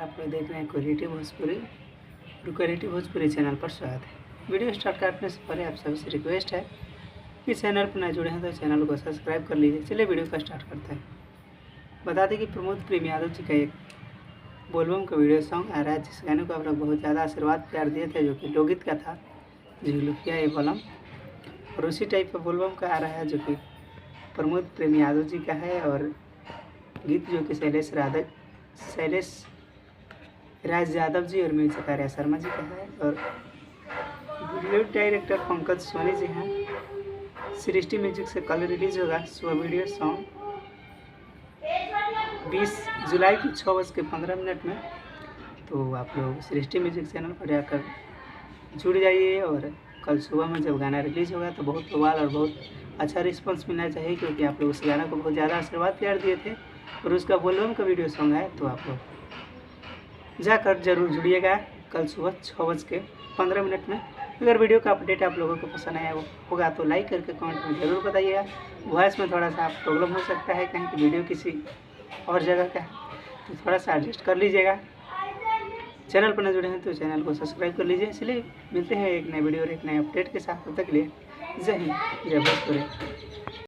आप लोग देख रहे हैं क्वालिटी भोजपुरी और क्वालिटी भोजपुरी चैनल पर स्वागत है। वीडियो स्टार्ट करने से पहले आप सभी से रिक्वेस्ट है कि चैनल पर नए जुड़े हैं तो चैनल को सब्सक्राइब कर लीजिए। चलिए वीडियो का स्टार्ट करते हैं। बता दें कि प्रमोद प्रेम यादव जी का एक बोलबम का वीडियो सॉन्ग आ रहा है, जिस गाने को आप लोग बहुत ज़्यादा आशीर्वाद प्यार दिए थे, जो कि लोकगीत का था, झुलुकिया ये बलम। और उसी टाइप का बोलबम का आ रहा है जो कि प्रमोद प्रेम यादव जी का है, और गीत जो कि शैलेश राज यादव जी और म्यूजिक आर्या शर्मा जी का है, और वीडियो डायरेक्टर पंकज सोनी जी हैं। सृष्टि म्यूजिक से कल रिलीज होगा वह वीडियो सॉन्ग 20 जुलाई की 6:15 में। तो आप लोग सृष्टि म्यूजिक चैनल पर जाकर जुड़ जाइए, और कल सुबह में जब गाना रिलीज़ होगा तो बहुत बवाल और बहुत अच्छा रिस्पांस मिलना चाहिए, क्योंकि आप लोग उस गाना को बहुत ज़्यादा आशीर्वाद प्यार दिए थे और उसका बोलबम का वीडियो सॉन्ग है। तो आप लोग जाकर जरूर जुड़िएगा कल सुबह 6:15 में। अगर वीडियो का अपडेट आप लोगों को पसंद आया होगा तो लाइक करके कमेंट में ज़रूर बताइएगा। वॉइस में थोड़ा सा प्रॉब्लम हो सकता है, कहीं की वीडियो किसी और जगह का है, तो थोड़ा सा एडजस्ट कर लीजिएगा। चैनल पर न जुड़े हैं तो चैनल को सब्सक्राइब कर लीजिए। इसलिए मिलते हैं एक नए वीडियो और एक नए अपडेट के साथ। तब तक के लिए जय हिंद, जय भोजपुरी।